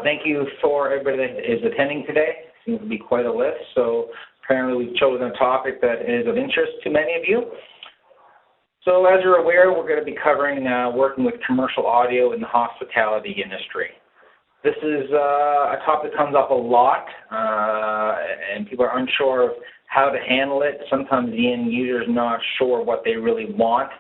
Thank you for everybody that is attending today. Seems to be quite a list, so apparently we've chosen a topic that is of interest to many of you. So as you're aware, we're going to be covering working with commercial audio in the hospitality industry. This is a topic that comes up a lot, and people are unsure of how to handle it. Sometimes the end user is not sure what they really want.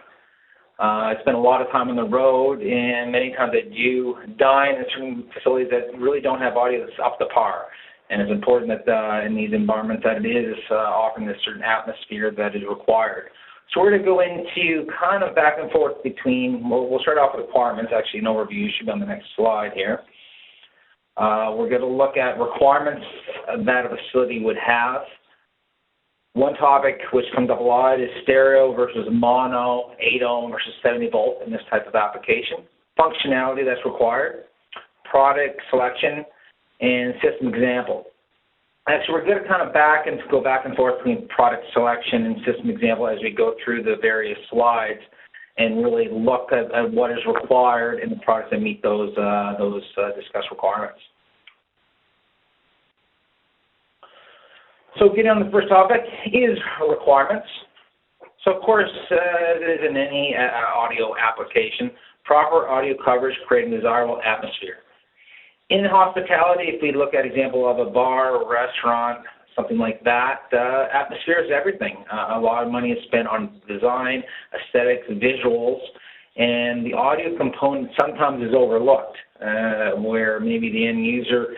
I spend a lot of time on the road, and many times I do dine in certain facilities that really don't have audio that's up to par. And it's important that in these environments that it is offering a certain atmosphere that is required. So we're going to go into kind of back and forth between, we'll start off with requirements. Actually, an overview should be on the next slide here. We're going to look at requirements that a facility would have. One topic which comes up a lot is stereo versus mono, 8-ohm versus 70-volt in this type of application. Functionality that's required, product selection, and system example. Actually, we're going to kind of go back and forth between product selection and system example as we go through the various slides and really look at what is required in the products that meet those discussed requirements. So getting on the first topic is requirements. So of course, as it is in any audio application, proper audio coverage creating desirable atmosphere. In hospitality, if we look at example of a bar or restaurant, something like that, atmosphere is everything. A lot of money is spent on design, aesthetics, visuals, and the audio component sometimes is overlooked, where maybe the end user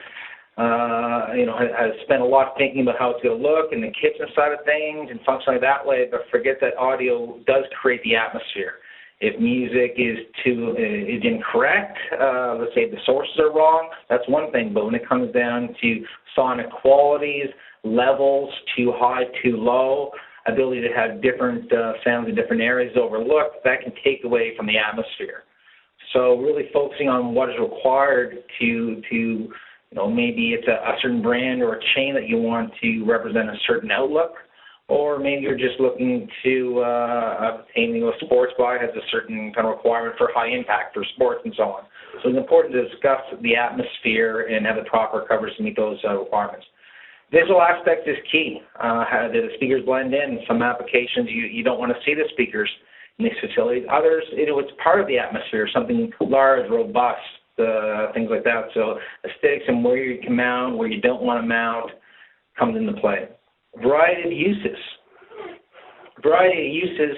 has spent a lot thinking about how it's going to look and the kitchen side of things and functioning that way, but forget that audio does create the atmosphere. If music is incorrect, let's say the sources are wrong, that's one thing. But when it comes down to sonic qualities, levels, too high, too low, ability to have different sounds in different areas overlooked, that can take away from the atmosphere. So really focusing on what is required to maybe it's a certain brand or a chain that you want to represent a certain outlook, or maybe you're just looking to obtain a sports bar has a certain kind of requirement for high impact for sports and so on. So it's important to discuss the atmosphere and have the proper coverage to meet those requirements. Visual aspect is key. How do the speakers blend in? Some applications you don't want to see the speakers in these facilities. Others, it's part of the atmosphere, something large, robust, things like that. So aesthetics and where you can mount, where you don't want to mount comes into play. Variety of uses. Variety of uses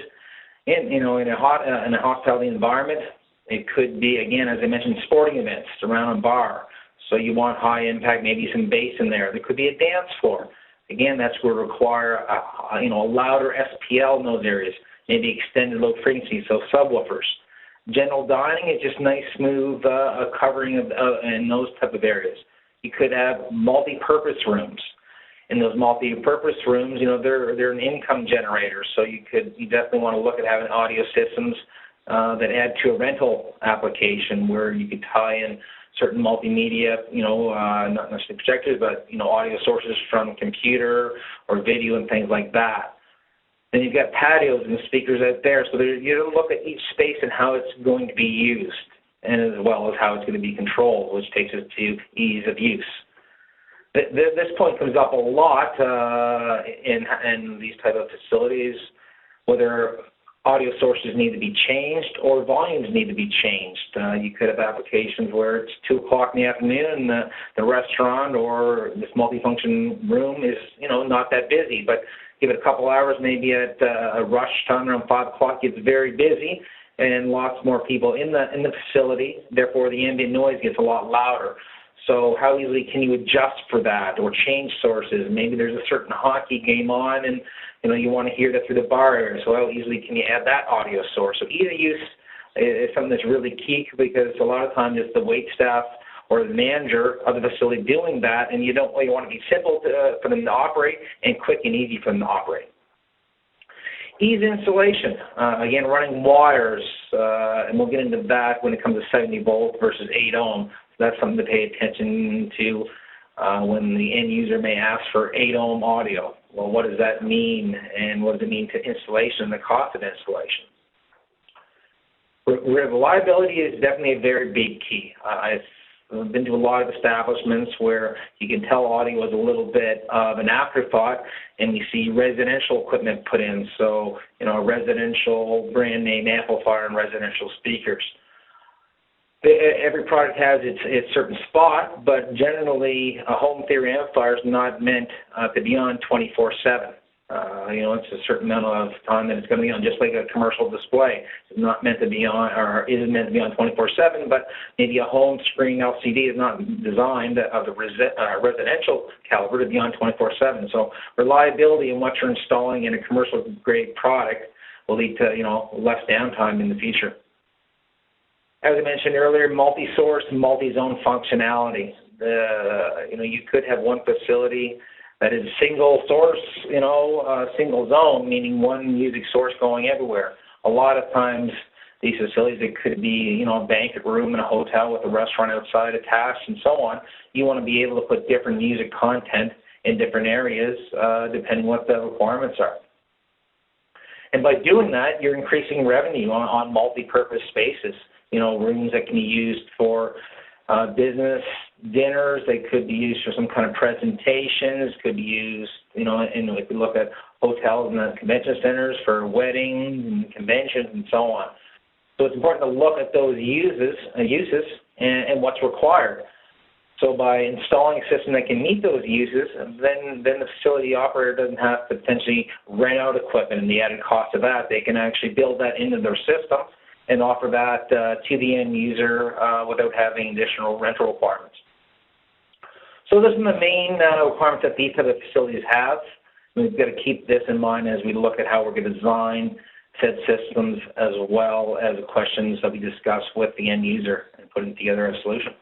in a hospitality environment. It could be, again, as I mentioned, sporting events around a bar. So you want high impact, maybe some bass in there. There could be a dance floor. Again, that's where we require a louder SPL in those areas. Maybe extended low frequency, so subwoofers. General dining is just nice, smooth covering in those type of areas. You could have multi-purpose rooms. In those multi-purpose rooms, they're an income generator. So you definitely want to look at having audio systems that add to a rental application where you could tie in certain multimedia, not necessarily projectors, but audio sources from computer or video and things like that. Then you've got patios and speakers out there. So you look at each space and how it's going to be used, and as well as how it's going to be controlled, which takes us to ease of use. This point comes up a lot in these type of facilities, whether audio sources need to be changed or volumes need to be changed. You could have applications where it's 2 o'clock in the afternoon and the restaurant or this multifunction room is, not that busy, but give it a couple hours, maybe at a rush time around 5 o'clock, it's very busy and lots more people in the facility. Therefore, the ambient noise gets a lot louder. So how easily can you adjust for that or change sources? Maybe there's a certain hockey game on and you want to hear that through the bar area. So how easily can you add that audio source? So ease of use is something that's really key because a lot of times it's the wait staff or the manager of the facility doing that, and you want to be simple for them to operate and quick and easy for them to operate. Ease installation, again, running wires, and we'll get into that when it comes to 70 volt versus 8 ohm. So that's something to pay attention to when the end user may ask for 8 ohm audio. Well, what does that mean, and what does it mean to installation and the cost of installation? Reliability is definitely a very big key. I've been to a lot of establishments where you can tell audio is a little bit of an afterthought, and you see residential equipment put in. So, a residential brand name amplifier and residential speakers. Every product has its certain spot, but generally a home theater amplifier is not meant to be on 24/7. It's a certain amount of time that it's going to be on, just like a commercial display. It's not meant to be on, or isn't meant to be on 24/7, but maybe a home screen LCD is not designed of the residential caliber to be on 24/7. So reliability in what you're installing in a commercial grade product will lead to, less downtime in the future. As I mentioned earlier, multi-source and multi-zone functionality. You could have one facility that is single source, single zone, meaning one music source going everywhere. A lot of times, these facilities, it could be, a banquet room in a hotel with a restaurant outside attached and so on. You want to be able to put different music content in different areas, depending what the requirements are. And by doing that, you're increasing revenue on multi-purpose spaces. Rooms that can be used for business dinners. They could be used for some kind of presentations. Could be used, and if you look at hotels and convention centers for weddings and conventions and so on. So it's important to look at those uses and what's required. So by installing a system that can meet those uses, then the facility operator doesn't have to potentially rent out equipment and the added cost of that. They can actually build that into their system and offer that to the end user without having additional rental requirements. So this is the main requirements that these type of facilities have. We've got to keep this in mind as we look at how we're going to design said systems, as well as the questions that we discuss with the end user and putting together a solution.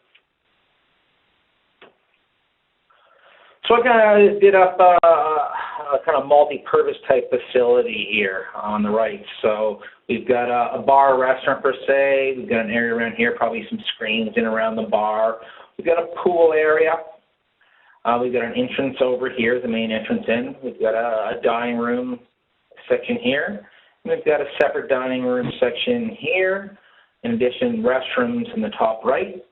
So I kind of did up a kind of multi-purpose type facility here on the right. So we've got a bar, restaurant per se. We've got an area around here, probably some screens in around the bar. We've got a pool area. We've got an entrance over here, the main entrance in. We've got a dining room section here. And we've got a separate dining room section here. In addition, restrooms in the top right.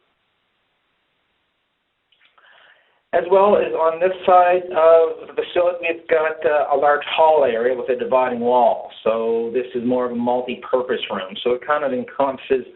As well as on this side of the facility, we've got a large hall area with a dividing wall. So this is more of a multi-purpose room. So it kind of encompasses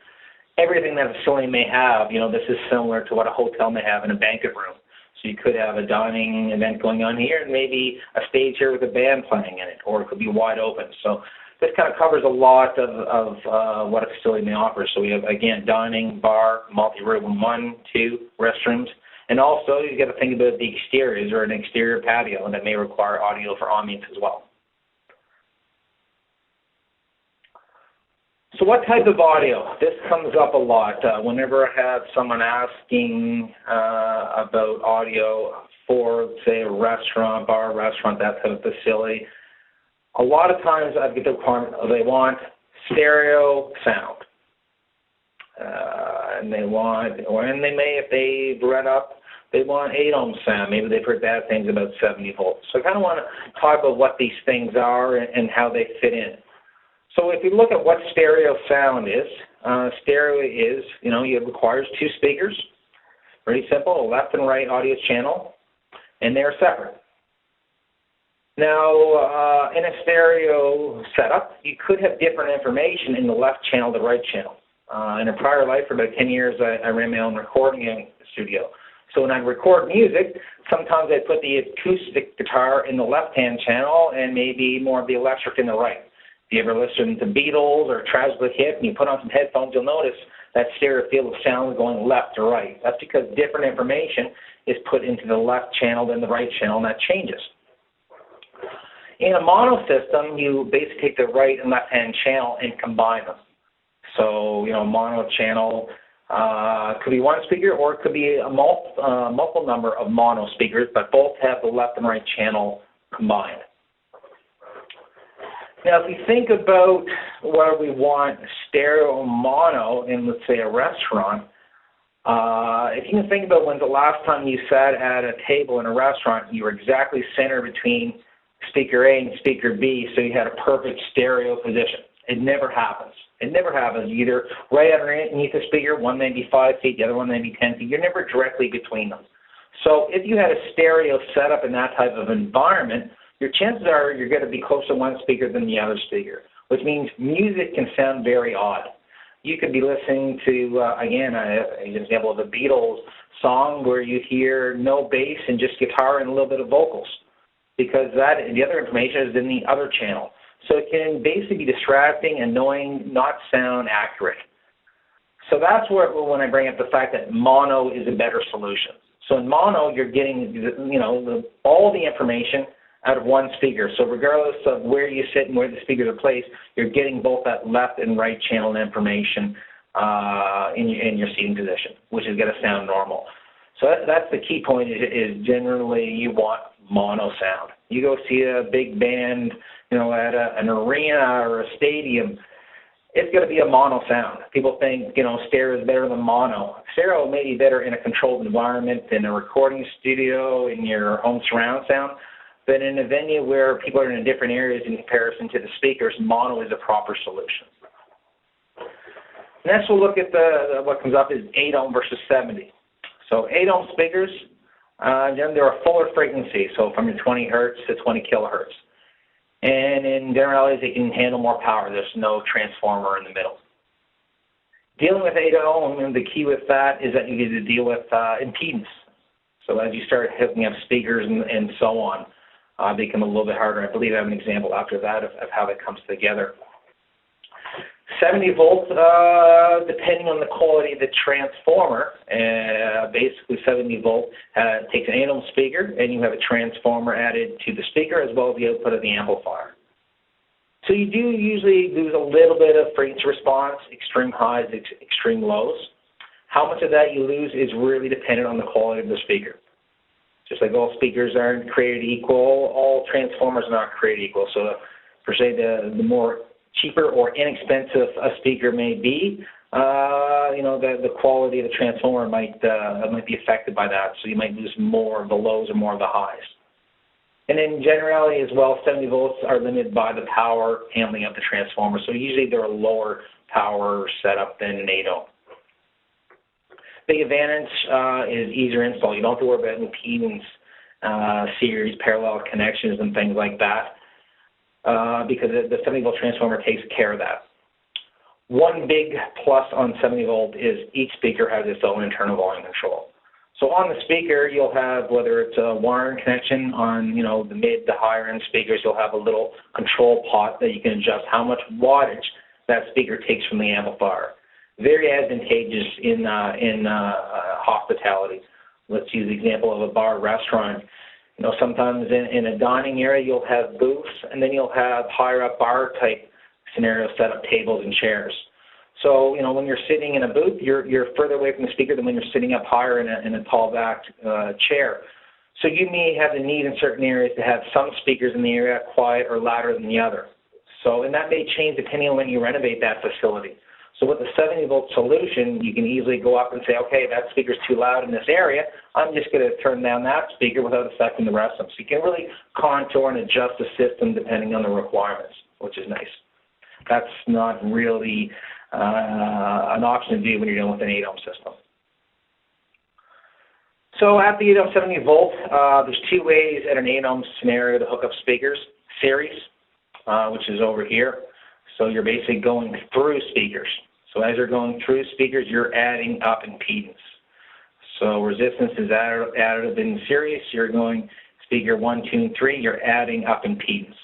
everything that a facility may have. This is similar to what a hotel may have in a banquet room. So you could have a dining event going on here and maybe a stage here with a band playing in it, or it could be wide open. So this kind of covers a lot of what a facility may offer. So we have, again, dining, bar, multi-room, 1, 2, restrooms. And also, you got to think about the exteriors or an exterior patio, and that may require audio for ambience as well. So what type of audio? This comes up a lot. Whenever I have someone asking about audio for, say, a restaurant, bar, restaurant, that type of facility, a lot of times I get the requirement they want stereo sound. And they want, and they may, if they've read up, they want 8 ohm sound. Maybe they've heard bad things about 70 volts. So I kind of want to talk about what these things are and how they fit in. So if you look at what stereo sound is, stereo is, it requires 2 speakers. Pretty simple, a left and right audio channel, and they're separate. Now, in a stereo setup, you could have different information in the left channel, the right channel. In a prior life, for about 10 years, I ran my own recording studio. So when I record music, sometimes I put the acoustic guitar in the left-hand channel and maybe more of the electric in the right. If you ever listen to Beatles or Travis Hit and you put on some headphones, you'll notice that stereo field of sound going left to right. That's because different information is put into the left channel than the right channel, and that changes. In a mono system, you basically take the right and left-hand channel and combine them. So, mono channel could be one speaker, or it could be a multiple number of mono speakers, but both have the left and right channel combined. Now, if we think about where we want stereo mono in, let's say, a restaurant, if you can think about when's the last time you sat at a table in a restaurant, you were exactly centered between speaker A and speaker B, so you had a perfect stereo position. It never happens. It never happens. Either right underneath the speaker, one may be 5 feet, the other one may be 10 feet. You're never directly between them. So if you had a stereo setup in that type of environment, your chances are you're going to be closer to one speaker than the other speaker, which means music can sound very odd. You could be listening to, again, an example of a Beatles song where you hear no bass and just guitar and a little bit of vocals, because the other information is in the other channel. So it can basically be distracting, annoying, not sound accurate. So that's where, when I bring up the fact that mono is a better solution. So in mono, you're getting, all the information out of one speaker. So regardless of where you sit and where the speakers are placed, you're getting both that left and right channel information in your seating position, which is going to sound normal. So that's the key point, is generally you want mono sound. You go see a big band, at an arena or a stadium, it's going to be a mono sound. People think, stereo is better than mono. Stereo may be better in a controlled environment, in a recording studio, in your home surround sound, but in a venue where people are in different areas in comparison to the speakers, mono is a proper solution. Next, we'll look at what comes up is 8 ohm versus 70. So 8 ohm speakers, then they're a fuller frequency, so from your 20 hertz to 20 kilohertz. And in generalities, they can handle more power. There's no transformer in the middle. Dealing with 8 ohm, the key with that is that you need to deal with impedance. So as you start hooking up speakers and so on, they become a little bit harder. I believe I have an example after that of how that comes together. 70 volts, depending on the quality of the transformer, basically 70 volt takes an 8 ohm speaker, and you have a transformer added to the speaker as well as the output of the amplifier. So you do usually lose a little bit of frequency response, extreme highs, extreme lows. How much of that you lose is really dependent on the quality of the speaker. Just like all speakers aren't created equal, all transformers are not created equal. So per se, the more cheaper or inexpensive a speaker may be, the quality of the transformer might be affected by that. So you might lose more of the lows or more of the highs. And in generality as well, 70 volts are limited by the power handling of the transformer. So usually they're a lower power setup than an 8 ohm. Big advantage is easier install. You don't have to worry about impedance, series, parallel connections, and things like that, because the 70 volt transformer takes care of that. One big plus on 70 volt is each speaker has its own internal volume control. So on the speaker, you'll have, whether it's a wiring connection on, the mid to higher end speakers, you'll have a little control pot that you can adjust how much wattage that speaker takes from the amplifier. Very advantageous in hospitality. Let's use the example of a bar restaurant. Sometimes in a dining area, you'll have booths, and then you'll have higher up bar type scenarios, set up tables and chairs. So, when you're sitting in a booth, you're further away from the speaker than when you're sitting up higher in a tall backed chair. So you may have the need in certain areas to have some speakers in the area quiet or louder than the other. So, and that may change depending on when you renovate that facility. So with the 70 volt solution, you can easily go up and say, okay, that speaker's too loud in this area. I'm just going to turn down that speaker without affecting the rest of them. So you can really contour and adjust the system depending on the requirements, which is nice. That's not really an option to do when you're dealing with an 8 ohm system. So at the 8 ohm 70 volt, there's two ways at an 8 ohm scenario to hook up speakers. Series, which is over here. So you're basically going through speakers. So as you're going through speakers, you're adding up impedance. So resistance is added in series. You're going speaker 1, 2, and 3. You're adding up impedance.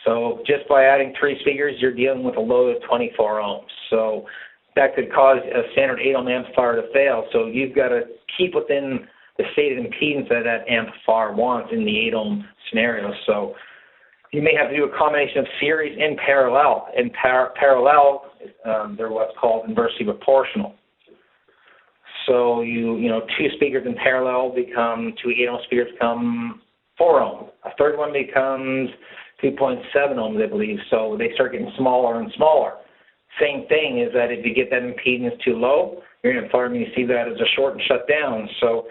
So just by adding 3 speakers, you're dealing with a load of 24 ohms. So that could cause a standard 8 ohm amplifier to fail. So you've got to keep within the stated impedance that amplifier wants in the 8 ohm scenario. So you may have to do a combination of series and parallel. In parallel, they're what's called inversely proportional. So you 2 speakers in parallel become 2 8 ohm speakers become 4 ohm. A third one becomes 2.7 ohms, I believe. So they start getting smaller and smaller. Same thing is that if you get that impedance too low, you're going to find you see that as a short and shut down. So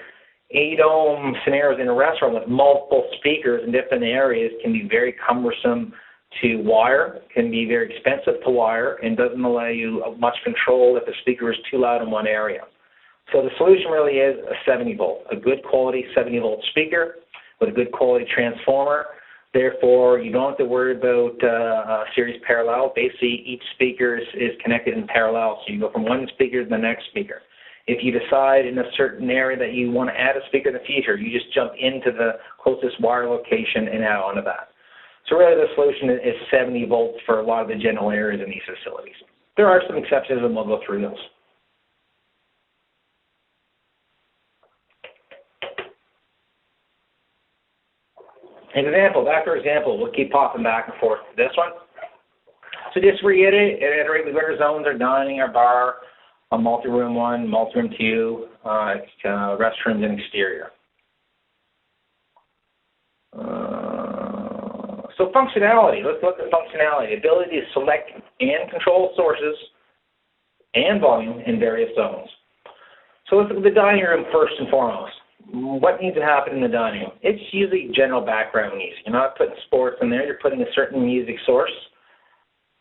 8 ohm scenarios in a restaurant with multiple speakers in different areas can be very cumbersome, to wire, can be very expensive to wire, and doesn't allow you much control if the speaker is too loud in one area. So the solution really is a 70 volt, a good quality 70 volt speaker with a good quality transformer. Therefore, you don't have to worry about series parallel. Basically, each speaker is connected in parallel, so you go from one speaker to the next speaker. If you decide in a certain area that you want to add a speaker in the future, you just jump into the closest wire location and add onto that. So really the solution is 70 volts for a lot of the general areas in these facilities. There are some exceptions, and we'll go through those. An example, after example, we'll keep popping back and forth to this one. So just reiterate, we've got our zones, our dining, our bar, a multi-room 1, multi-room 2, restrooms and exterior. So functionality, let's look at functionality. Ability to select and control sources and volume in various zones. So let's look at the dining room first and foremost. What needs to happen in the dining room? It's usually general background music. You're not putting sports in there. You're putting a certain music source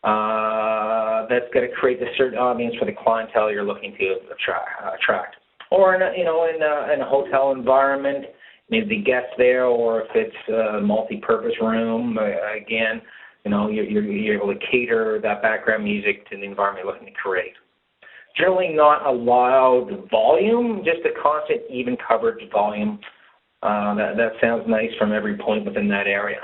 that's going to create a certain ambience for the clientele you're looking to attract. Or in a hotel environment, maybe the guests there, or if it's a multi-purpose room, again, you're able to cater that background music to the environment you're looking to create. Generally not a loud volume, just a constant even coverage volume. That sounds nice from every point within that area.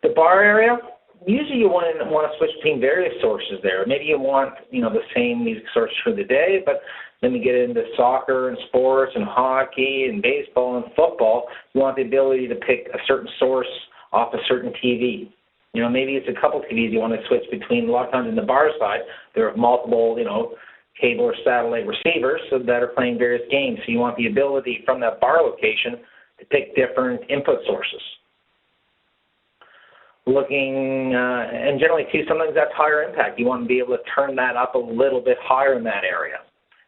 The bar area, usually you want to switch between various sources there. Maybe you want the same music source for the day, but then you get into soccer and sports and hockey and baseball and football. You want the ability to pick a certain source off a certain TV. Maybe it's a couple TVs you want to switch between. A lot of times in the bar side, there are multiple, cable or satellite receivers that are playing various games. So you want the ability from that bar location to pick different input sources. And generally too, sometimes that's higher impact. You want to be able to turn that up a little bit higher in that area.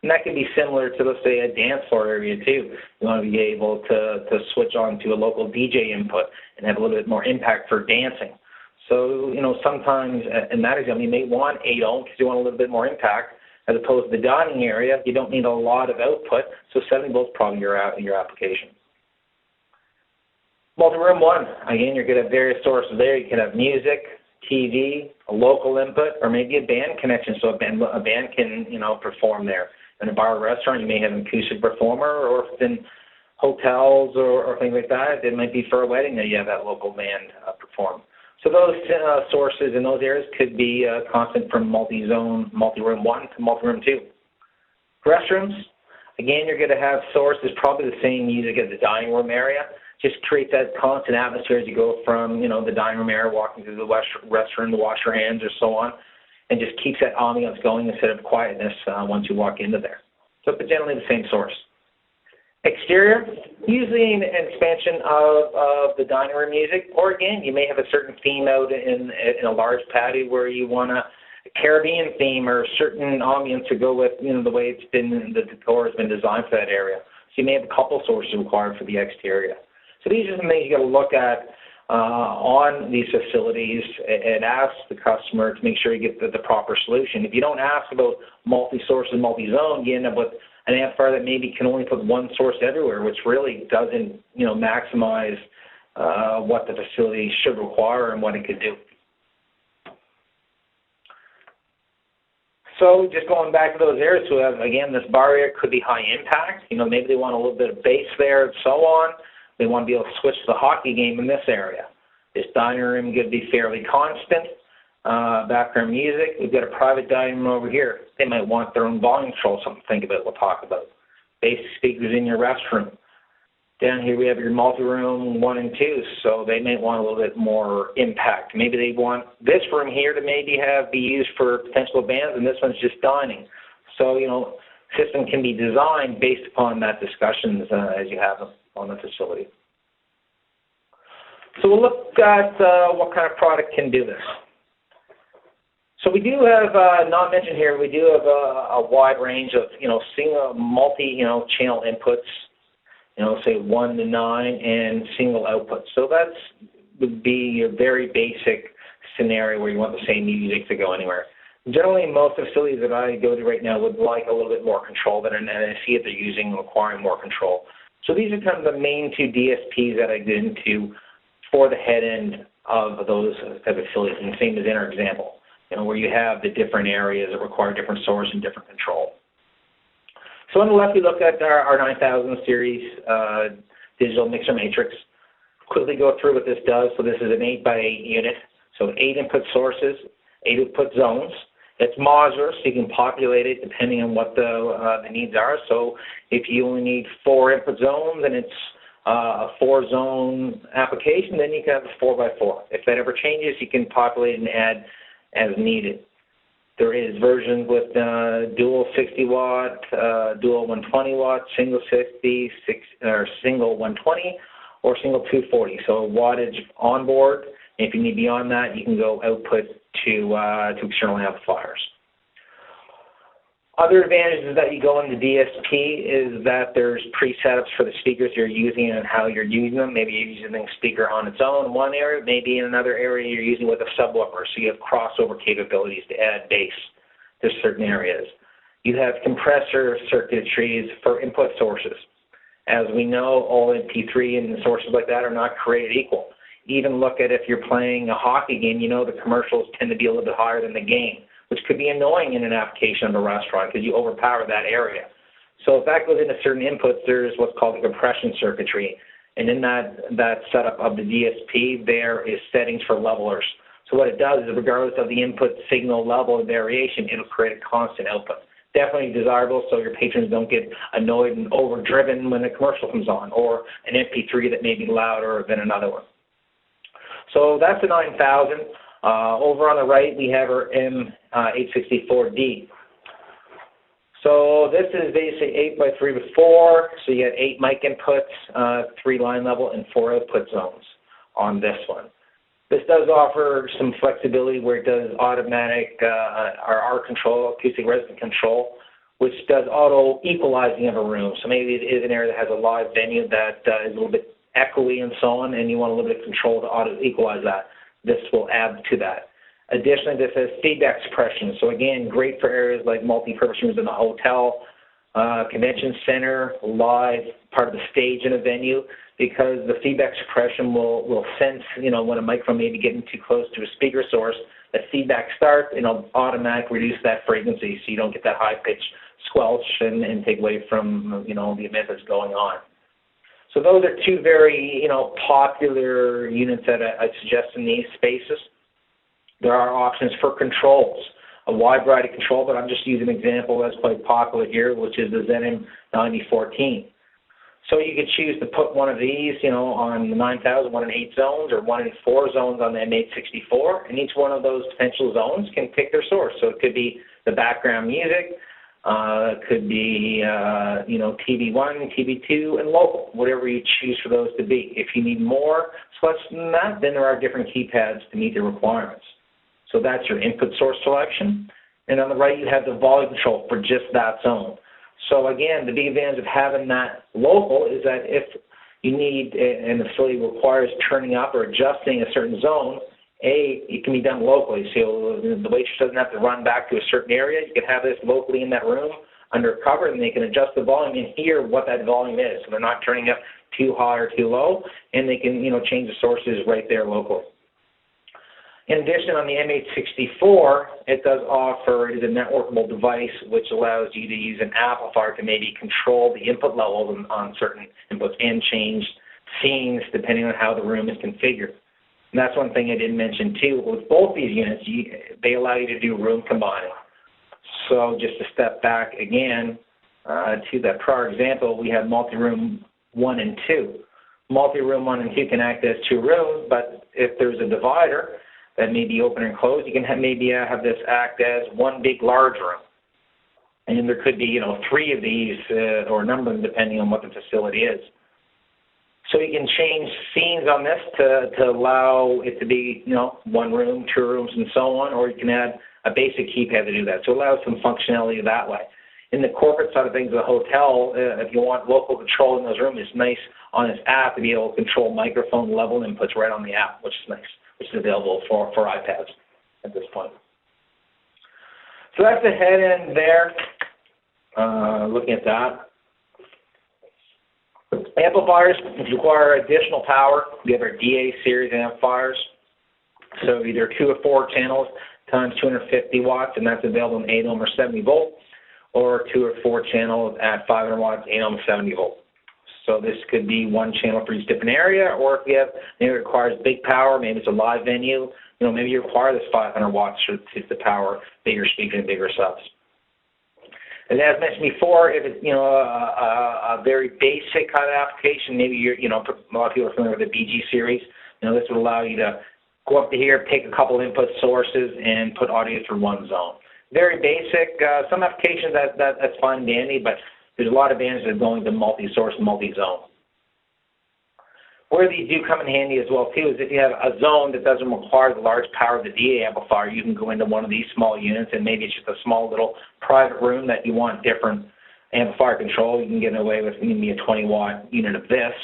And that can be similar to, let's say, a dance floor area too. You want to be able to switch on to a local DJ input and have a little bit more impact for dancing. So, sometimes in that example, you may want 8 ohm because you want a little bit more impact, as opposed to the dining area. You don't need a lot of output, so 70 volts is probably your application. Multi-room 1, again, you're going to have various sources there. You can have music, TV, a local input, or maybe a band connection, so a band can, perform there. In a bar or restaurant, you may have an acoustic performer, or if in hotels or things like that, it might be for a wedding that you have that local band perform. So those sources in those areas could be constant from multi-zone, multi-room 1 to multi-room 2. Restrooms, again, you're going to have sources, probably the same music as the dining room area. Just create that constant atmosphere as you go from, the dining room area, walking through the restroom to wash your hands or so on, and just keeps that ambiance going instead of quietness once you walk into there. So it's generally the same source. Exterior, usually an expansion of the dining room music, or again, you may have a certain theme out in a large patio where you want a Caribbean theme or a certain ambience to go with, the way the decor has been designed for that area. So you may have a couple sources required for the exterior. So these are some things you got to look at on these facilities and ask the customer to make sure you get the proper solution. If you don't ask about multi-source and multi-zone, you end up with an amplifier that maybe can only put one source everywhere, which really doesn't, maximize what the facility should require and what it could do. So just going back to those areas, so again, this bar area could be high impact. Maybe they want a little bit of bass there and so on. They want to be able to switch to the hockey game in this area. This dining room could be fairly constant. Background music. We've got a private dining room over here. They might want their own volume control, something to think about, we'll talk about. Basic speakers in your restroom. Down here we have your multi-room 1 and 2, so they may want a little bit more impact. Maybe they want this room here to maybe be used for potential bands, and this one's just dining. So, system can be designed based upon that discussions as you have them on the facility. So we'll look at what kind of product can do this. So we do have, not mentioned here, we do have a wide range of, single, multi, channel inputs, say 1 to 9, and single outputs. So that's would be a very basic scenario where you want the same music to go anywhere. Generally, most facilities that I go to right now would like a little bit more control than an NFC that they're using, requiring more control. So these are kind of the main two DSPs that I get into for the head end of those type of facilities, and same as in our example, where you have the different areas that require different source and different control. So on the left, we look at our 9000 series digital mixer matrix. Quickly go through what this does. So this is an 8x8 unit. So 8 input sources, 8 output zones. It's modular, so you can populate it depending on what the needs are. So if you only need 4 input zones and it's a 4-zone application, then you can have a 4x4. If that ever changes, you can populate and add as needed. There is versions with dual 60-watt, dual 120-watt, single 60, or single 120, or single 240. So wattage on board. If you need beyond that, you can go output to external amplifiers. Other advantages that you go into DSP is that there's presetups for the speakers you're using and how you're using them. Maybe you're using the speaker on its own in one area, maybe in another area you're using with a subwoofer, so you have crossover capabilities to add bass to certain areas. You have compressor circuitries for input sources. As we know, all MP3 and sources like that are not created equal. Even look at if you're playing a hockey game, the commercials tend to be a little bit higher than the game, which could be annoying in an application of a restaurant because you overpower that area. So if that goes into certain inputs, there's what's called the compression circuitry. And in that setup of the DSP, there is settings for levelers. So what it does is, regardless of the input signal level variation, it'll create a constant output. Definitely desirable so your patrons don't get annoyed and overdriven when a commercial comes on, or an MP3 that may be louder than another one. So that's the 9000. Over on the right, we have our M864D. So this is basically 8x3 with 4. So you get 8 mic inputs, 3 line level, and 4 output zones on this one. This does offer some flexibility where it does automatic R control, acoustic resonant control, which does auto equalizing of a room. So maybe it is an area that has a live venue that is a little bit echoey and so on, and you want a little bit of control to auto equalize that. This will add to that. Additionally, this has feedback suppression. So again, great for areas like multi-purpose rooms in a hotel, convention center, live, part of the stage in a venue, because the feedback suppression will sense, when a microphone may be getting too close to a speaker source, that feedback starts, and it'll automatically reduce that frequency so you don't get that high-pitched squelch and take away from, the event that's going on. So those are two very, popular units that I suggest in these spaces. There are options for controls, a wide variety of control, but I'm just using an example that's quite popular here, which is the Zen M9014. So you could choose to put one of these, on the 9000, one in 8 zones, or one in 4 zones on the M864, and each one of those potential zones can pick their source. So it could be the background music, it could be, TV1, TV2, and local, whatever you choose for those to be. If you need more selection than that, then there are different keypads to meet the requirements. So that's your input source selection. And on the right, you have the volume control for just that zone. So again, the big advantage of having that local is that if you need, and the facility requires turning up or adjusting a certain zone, it can be done locally. So the waitress doesn't have to run back to a certain area. You can have this locally in that room under cover, and they can adjust the volume and hear what that volume is. So they're not turning up too high or too low, and they can, change the sources right there locally. In addition, on the M864, it does offer, it is a networkable device which allows you to use an amplifier to maybe control the input levels on certain inputs and change scenes depending on how the room is configured. And that's one thing I didn't mention too. With both these units, they allow you to do room combining. So just to step back again to that prior example, we have multi-room 1 and 2. Multi-room 1 and 2 can act as 2 rooms, but if there's a divider that may be open and closed, you can maybe have this act as one big large room. And there could be, 3 of these or a number of them depending on what the facility is. So you can change scenes on this to allow it to be, 1 room, 2 rooms, and so on, or you can add a basic keypad to do that. So it allows some functionality that way. In the corporate side of things, the hotel, if you want local control in those rooms, it's nice on this app to be able to control microphone level inputs right on the app, which is nice, which is available for iPads at this point. So that's the head end there. Looking at that. Amplifiers require additional power. We have our DA series amplifiers. So either 2 or 4 channels times 250 watts, and that's available in 8 ohm or 70 volt, or 2 or 4 channels at 500 watts, 8 ohm, 70 volt. So this could be one channel for each different area, or if you have, maybe it requires big power, maybe it's a live venue, maybe you require this 500 watts to power bigger speakers and bigger subs. And as mentioned before, if it's a very basic kind of application, maybe you're a lot of people are familiar with the BG series. This would allow you to go up to here, take a couple input sources, and put audio through one zone. Very basic. Some applications that's fine and dandy, but there's a lot of advantages of going to multi-source, multi-zone. Where these do come in handy as well too is if you have a zone that doesn't require the large power of the DA amplifier, you can go into one of these small units, and maybe it's just a small little private room that you want different amplifier control. You can get away with maybe a 20-watt unit of this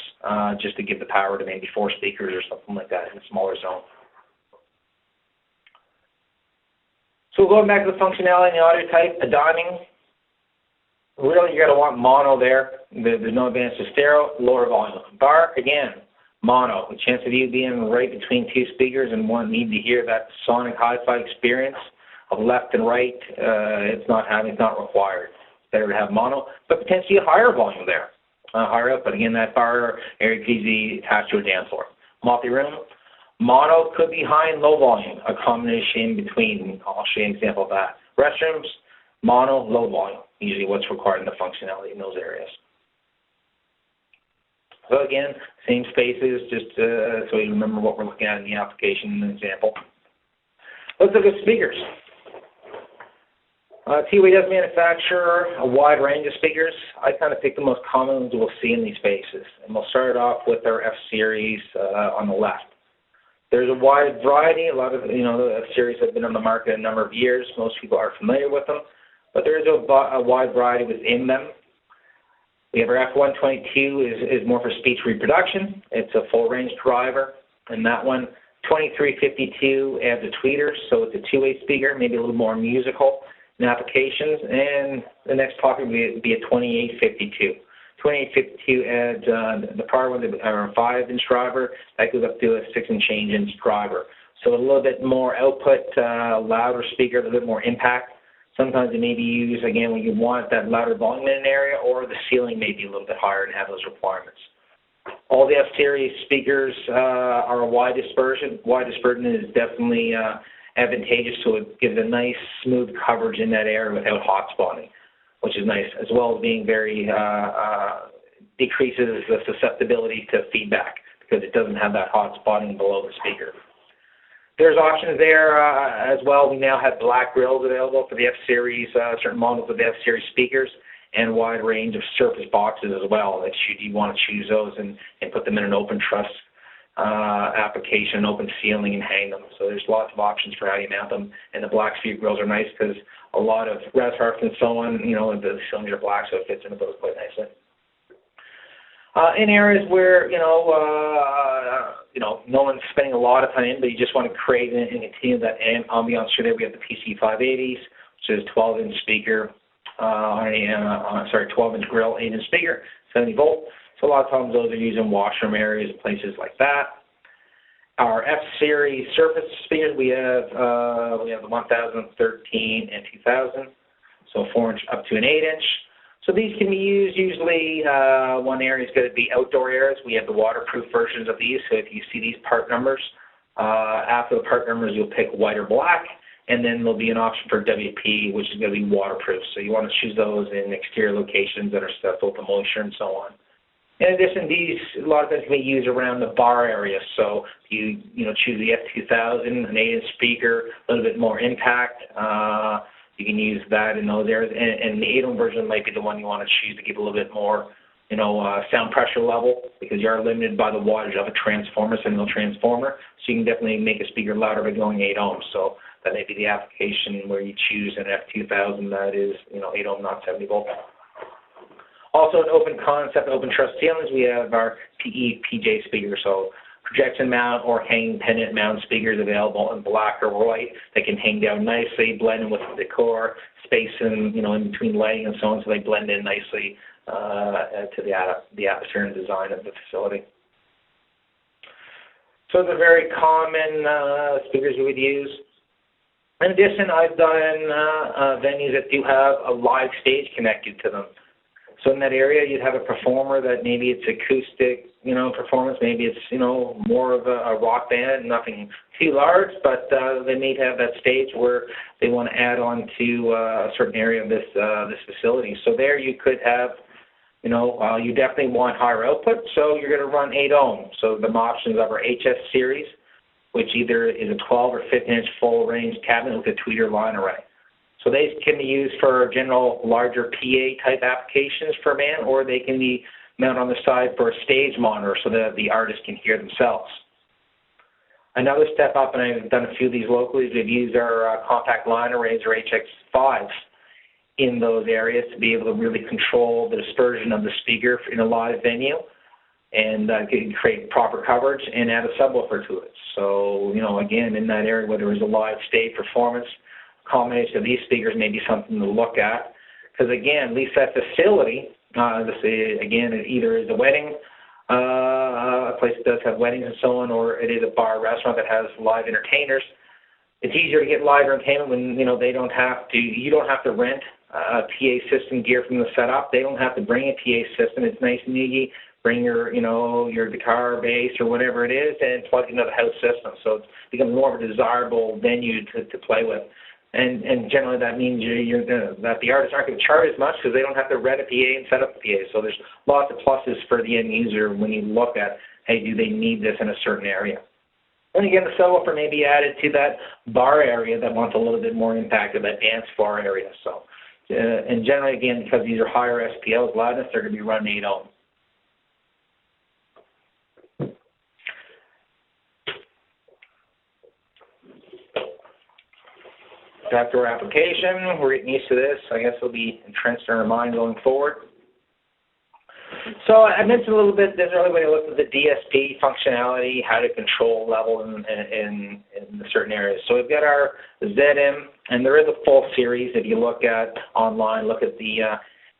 just to give the power to maybe 4 speakers or something like that in a smaller zone. So going back to the functionality and the audio type, a diming. Really, you're going to want mono there. There's no advantage to stereo, lower volume. Bar, again, mono. The chance of you being right between 2 speakers and one need to hear that sonic hi-fi experience of left and right, it's not required. It's better to have mono, but potentially a higher volume there, higher up. But again, that bar area could be attached to a dance floor. Multi-room, mono could be high and low volume, a combination in between. I'll show you an example of that. Restrooms, mono, low volume, usually what's required in the functionality in those areas. So again, same spaces, just so you remember what we're looking at in the application example. Let's look at speakers. TOA does manufacture a wide range of speakers. I kind of pick the most common ones we'll see in these spaces. And we'll start off with our F-Series on the left. There's a wide variety. A lot of, the F-Series have been on the market a number of years. Most people are familiar with them. But there is a wide variety within them. We have our F122 is more for speech reproduction. It's a full range driver. And that one, 2352 adds a tweeter, so it's a 2-way speaker, maybe a little more musical in applications. And the next topic would be a 2852. 2852 adds the power one, our 5-inch driver, that goes up to a 6 and change inch driver. So a little bit more output, louder speaker, a little bit more impact. Sometimes it may be used, again, when you want that louder volume in an area, or the ceiling may be a little bit higher and have those requirements. All the F-Series speakers are a wide dispersion. Wide dispersion is definitely advantageous, so it gives a nice, smooth coverage in that area without hot spotting, which is nice, as well as being very, decreases the susceptibility to feedback because it doesn't have that hot spotting below the speaker. There's options there as well. We now have black grills available for the F-Series, certain models of the F-Series speakers, and a wide range of surface boxes as well that you want to choose those and put them in an open truss application, open ceiling, and hang them. So there's lots of options for how you mount them. And the black sphere grills are nice because a lot of res harps and so on, the cylinders are black, so it fits into those quite nicely. In areas where, no one's spending a lot of time in, but you just want to create and continue that ambiance through there, we have the PC580s, which is 12-inch speaker, 12-inch grill, 8-inch speaker, 70 volt. So a lot of times those are used in washroom areas and places like that. Our F-Series surface speakers, we have the 1013 and 2000, so 4-inch up to an 8-inch. So these can be used usually, one area is going to be outdoor areas. We have the waterproof versions of these, so if you see these part numbers, after the part numbers you'll pick white or black, and then there'll be an option for WP, which is going to be waterproof. So you want to choose those in exterior locations that are susceptible to moisture and so on. In addition, these a lot of times can be used around the bar area. So you choose the F2000, an 8-inch speaker, a little bit more impact. You can use that in those areas, and the 8-ohm version might be the one you want to choose to give a little bit more, sound pressure level, because you are limited by the wattage of a transformer, single transformer. So you can definitely make a speaker louder by going 8 ohms. So That may be the application where you choose an F2000 that is, 8 ohm, not 70 volt. Also, an open concept, open truss ceilings, we have our PE-PJ speakers, so projection mount or hanging pendant mount speakers available in black or white. They can hang down nicely, blend in with the decor, space in, in between lighting and so on, so they blend in nicely to the atmosphere and design of the facility. So they're very common speakers we would use. In addition, I've done venues that do have a live stage connected to them. So in that area, you'd have a performer that maybe it's acoustic, performance. Maybe it's, more of a rock band, nothing too large, but they may have that stage where they want to add on to a certain area of this facility. So there you could have, you definitely want higher output, so you're going to run 8 ohm. So the options of our HS series, which either is a 12 or 15-inch full-range cabinet with a tweeter line array. So they can be used for general larger PA-type applications for a band, or they can be mounted on the side for a stage monitor so that the artist can hear themselves. Another step up, and I've done a few of these locally, is we've used our compact line arrays or HX5s in those areas to be able to really control the dispersion of the speaker in a live venue and create proper coverage and add a subwoofer to it. So, again, in that area where there is a live stage performance, combination of these speakers may be something to look at, because again, at least that facility, again, it either is a wedding, a place that does have weddings and so on, or it is a bar, restaurant that has live entertainers. It's easier to get live entertainment when you don't have to rent a PA system gear from the setup. They don't have to bring a PA system. It's nice and easy. Bring your your guitar, bass, or whatever it is, and plug into the house system. So it becomes more of a desirable venue to play with. And generally that means that the artists aren't going to charge as much because they don't have to rent a PA and set up a PA. So there's lots of pluses for the end user when you look at, hey, do they need this in a certain area? And again, the subwoofer may be added to that bar area that wants a little bit more impact of that dance floor area. So, and generally, again, because these are higher SPLs, loudness, they're going to be running 8 ohm. Outdoor application, we're getting used to this. I guess it'll be entrenched in our mind going forward. So I mentioned a little bit this earlier when I looked at the DSP functionality, how to control level in certain areas. So we've got our ZM, and there is a full series. If you look at online, look at the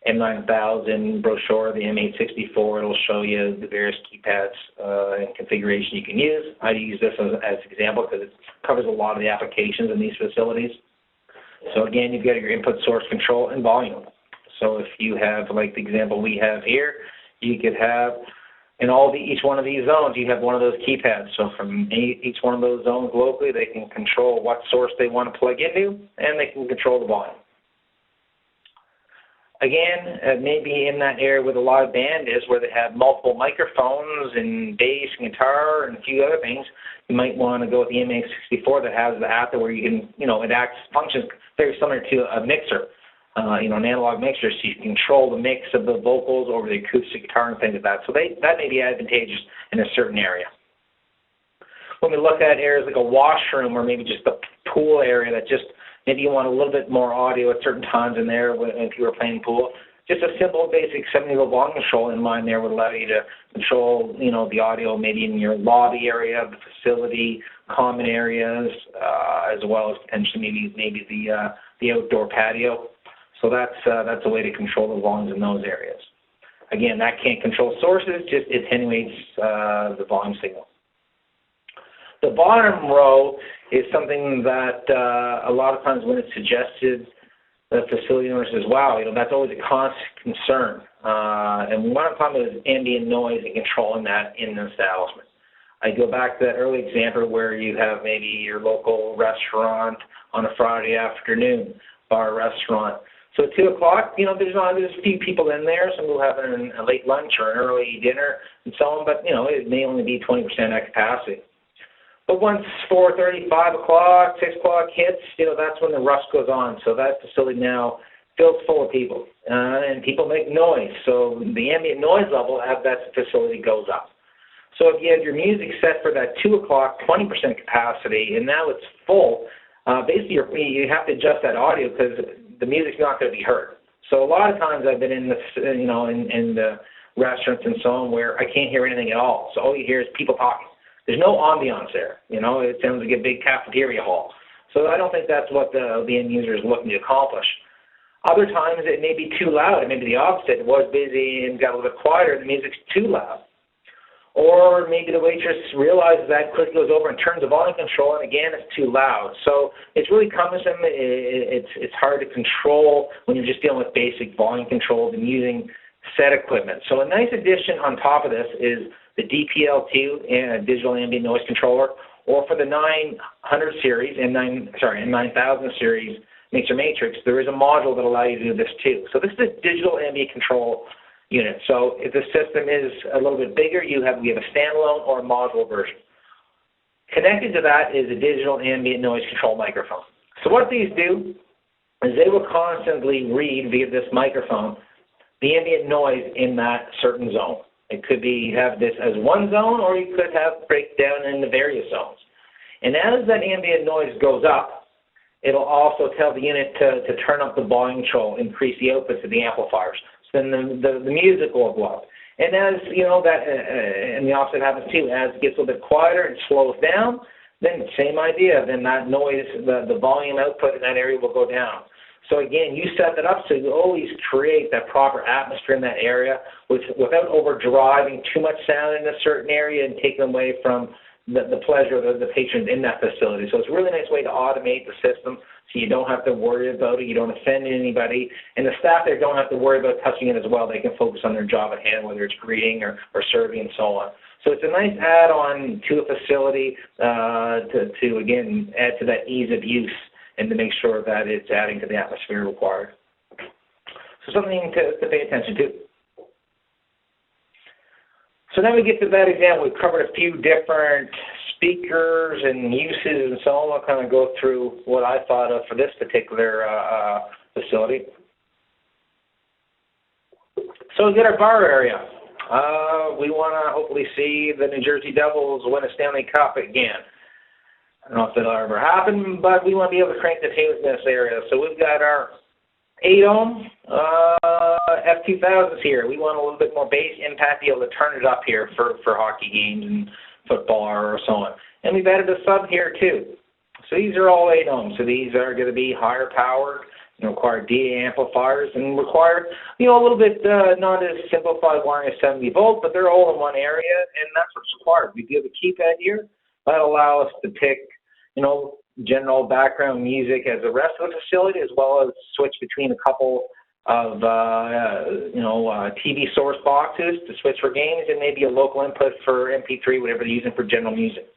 M9000 brochure, the M864, it'll show you the various keypads and configuration you can use. I use this as an example because it covers a lot of the applications in these facilities. So again, you've got your input source control and volume. So if you have, like the example we have here, you could have in each one of these zones, you have one of those keypads. So from each one of those zones locally, they can control what source they want to plug into, and they can control the volume. Again, maybe in that area where the live band is, where they have multiple microphones and bass and guitar and a few other things, you might want to go with the M864 that has the app where you can, it functions very similar to a mixer, an analog mixer, so you can control the mix of the vocals over the acoustic guitar and things like that. So that may be advantageous in a certain area. When we look at areas like a washroom or maybe just a pool area that just maybe you want a little bit more audio at certain times in there when people are playing pool. Just a simple, basic 70-volt volume control in line there would allow you to control, the audio maybe in your lobby area of the facility, common areas, as well as potentially maybe the outdoor patio. So that's a way to control the volumes in those areas. Again, that can't control sources; just it attenuates the volume signal. The bottom row is something that a lot of times when it's suggested, the facility owner says, wow, that's always a constant concern. And what I'm talking about is ambient noise and controlling that in an establishment. I go back to that early example where you have maybe your local restaurant on a Friday afternoon, bar restaurant. So at 2 o'clock, there's a few people in there. Some will have a late lunch or an early dinner and so on, but, it may only be 20% at capacity. But once 4:30, 5 o'clock, 6 o'clock hits, that's when the rush goes on. So that facility now fills full of people, and people make noise. So the ambient noise level at that facility goes up. So if you have your music set for that 2 o'clock, 20% capacity, and now it's full, basically you have to adjust that audio because the music's not going to be heard. So a lot of times I've been in the, in the restaurants and so on where I can't hear anything at all. So all you hear is people talking. There's no ambiance there. It sounds like a big cafeteria hall. So I don't think that's what the end user is looking to accomplish. Other times it may be too loud. It may be the opposite. It was busy and got a little bit quieter. The music's too loud. Or maybe the waitress realizes that, quickly goes over and turns the volume control, and again, it's too loud. So it's really cumbersome. It's hard to control when you're just dealing with basic volume controls and using set equipment. So a nice addition on top of this is the DPL2 and digital ambient noise controller, or for the 900 series and 9000 series mixer matrix, there is a module that allows you to do this too. So this is a digital ambient control unit. So if the system is a little bit bigger, we have a standalone or a module version. Connected to that is a digital ambient noise control microphone. So what these do is they will constantly read via this microphone the ambient noise in that certain zone. It could be you have this as one zone, or you could have breakdown into various zones. And as that ambient noise goes up, it'll also tell the unit to turn up the volume control, increase the output to the amplifiers. So then the music will go up. And as and the opposite happens too. As it gets a little bit quieter and slows down, then same idea. Then that noise, the volume output in that area will go down. So again, you set that up so you always create that proper atmosphere in that area without overdriving too much sound in a certain area and taking away from the pleasure of the patrons in that facility. So it's a really nice way to automate the system so you don't have to worry about it, you don't offend anybody, and the staff there don't have to worry about touching it as well. They can focus on their job at hand, whether it's greeting or serving and so on. So it's a nice add-on to a facility to again, add to that ease of use and to make sure that it's adding to the atmosphere required. So something to pay attention to. So now we get to that example. We've covered a few different speakers and uses and so on. I'll kind of go through what I thought of for this particular facility. So we've got our bar area. We want to hopefully see the New Jersey Devils win a Stanley Cup again. I don't know if that'll ever happen, but we want to be able to crank the tunes in this area. So we've got our 8-ohm F2000s here. We want a little bit more bass impact, be able to turn it up here for hockey games and football or so on. And we've added a sub here too. So these are all 8-ohms. So these are going to be higher powered, require DA amplifiers, and require, a little bit not as simplified wiring as 70 volt, but they're all in one area, and that's what's required. We do have a keypad here. That'll allow us to pick general background music as the rest of the facility, as well as switch between a couple of, TV source boxes to switch for games, and maybe a local input for MP3, whatever they're using for general music.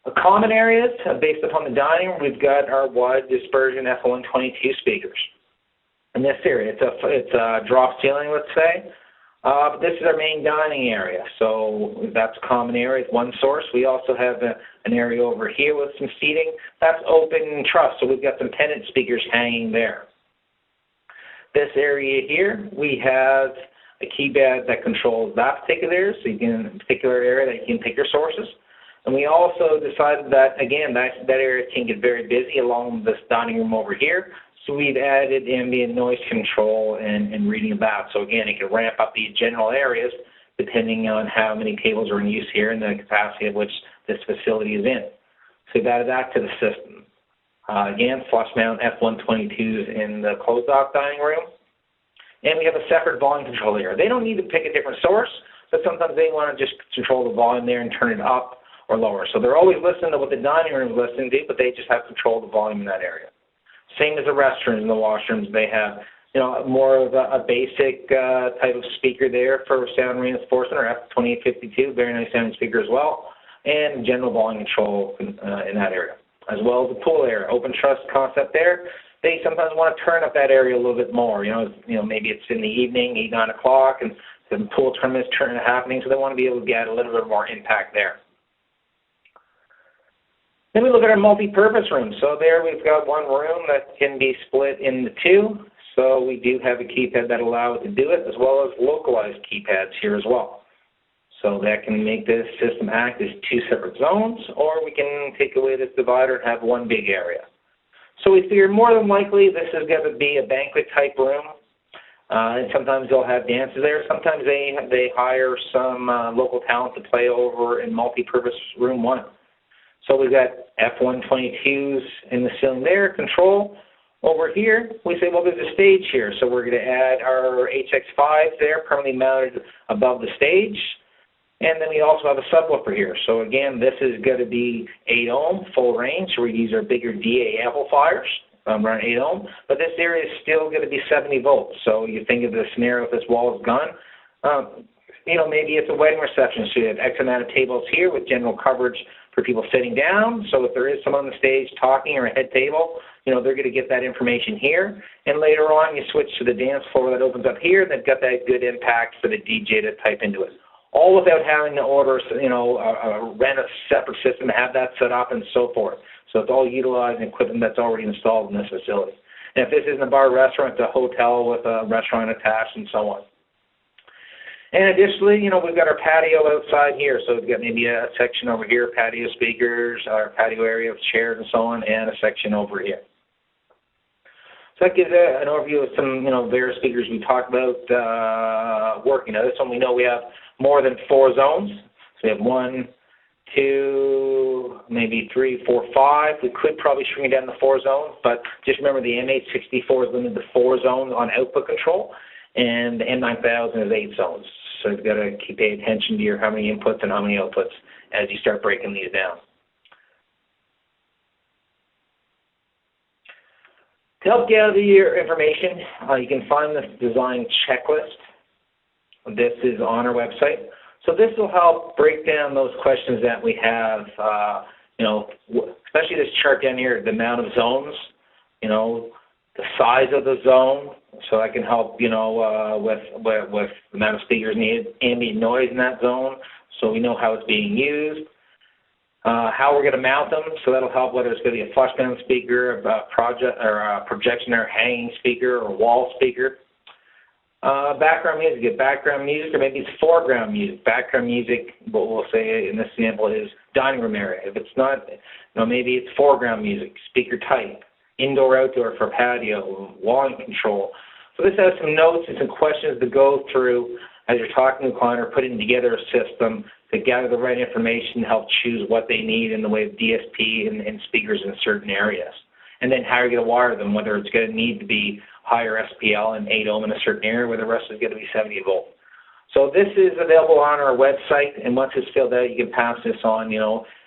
The common areas, based upon the dining room, we've got our wide dispersion F122 speakers. In this area, it's a drop ceiling, let's say. But this is our main dining area, so that's a common area, one source. We also have an area over here with some seating. That's open truss, so we've got some pendant speakers hanging there. This area here, we have a keypad that controls that particular area, so you can, particular area that you can pick your sources. And we also decided that, again, that area can get very busy along this dining room over here. So we've added ambient noise control and reading of that. So again, it can ramp up the general areas depending on how many tables are in use here and the capacity of which this facility is in. So we've added that to the system. Again, flush mount F122s in the closed-off dining room. And we have a separate volume control here. They don't need to pick a different source, but sometimes they want to just control the volume there and turn it up or lower. So they're always listening to what the dining room is listening to, but they just have control of the volume in that area. Same as the restrooms and the washrooms. They have, more of a basic type of speaker there for sound reinforcement, or F2852, very nice sounding speaker as well, and general volume control in that area, as well as the pool area. Open truss concept there. They sometimes want to turn up that area a little bit more. Maybe it's in the evening, 8, 9 o'clock, and the pool tournament's happening, so they want to be able to get a little bit more impact there. Then we look at our multi-purpose room. So there we've got one room that can be split into two. So we do have a keypad that allows it to do it, as well as localized keypads here as well. So that can make this system act as two separate zones, or we can take away this divider and have one big area. So we figure more than likely this is going to be a banquet type room. And sometimes they'll have dances there. Sometimes they hire some local talent to play over in multi-purpose room 1. So we've got F122s in the ceiling there, control. Over here, we say, well, there's a stage here. So we're going to add our HX5s there, permanently mounted above the stage. And then we also have a subwoofer here. So again, this is going to be 8 ohm, full range. So we use our bigger DA amplifiers, around 8 ohm. But this area is still going to be 70 volts. So you think of the scenario if this wall is gone, maybe it's a wedding reception. So you have X amount of tables here with general coverage for people sitting down. So if there is someone on the stage talking or a head table, they're going to get that information here. And later on, you switch to the dance floor that opens up here, and they've got that good impact for the DJ to type into it. All without having to order, rent a separate system, have that set up, and so forth. So it's all utilizing equipment that's already installed in this facility. And if this isn't a bar restaurant, it's a hotel with a restaurant attached and so on. And additionally, we've got our patio outside here. So we've got maybe a section over here, patio speakers, our patio area with chairs and so on, and a section over here. So that gives an overview of some, various speakers we talked about working. Now, this one we know we have more than 4 zones. So we have 1, 2, maybe 3, 4, 5. We could probably shrink it down to 4 zones, but just remember the M864 is limited to 4 zones on output control, and the M9000 is 8 zones. So you've got to keep paying attention to how many inputs and how many outputs as you start breaking these down. To help gather your information, you can find this design checklist. This is on our website. So this will help break down those questions that we have, especially this chart down here, the amount of zones, the size of the zone. So that can help, with the amount of speakers needed, ambient noise in that zone, so we know how it's being used. How we're going to mount them, so that'll help whether it's going to be a flush mount speaker, a projection or hanging speaker or wall speaker. Background music, or maybe it's foreground music. Background music, what we'll say in this example is dining room area. If it's not, maybe it's foreground music, speaker type, indoor, outdoor for patio, volume control. So this has some notes and some questions to go through as you're talking to the client or putting together a system to gather the right information to help choose what they need in the way of DSP and speakers in certain areas. And then how you're going to wire them, whether it's going to need to be higher SPL and 8 ohm in a certain area, where the rest is going to be 70 volt. So this is available on our website, and once it's filled out, you can pass this on.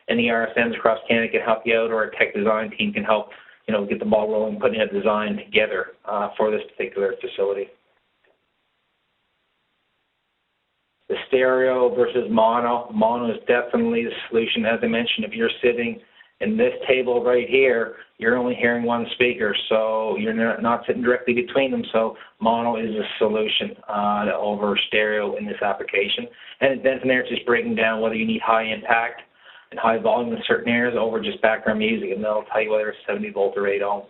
Any RSMs across Canada can help you out, or a tech design team can help, get the ball rolling, putting a design together for this particular facility. The stereo versus mono. Mono is definitely the solution. As I mentioned, if you're sitting in this table right here, you're only hearing one speaker, so you're not sitting directly between them, so mono is the solution over stereo in this application. And then from there, it's just breaking down whether you need high impact and high volume in certain areas over just background music, and they'll tell you whether it's 70 volt or 8 ohm.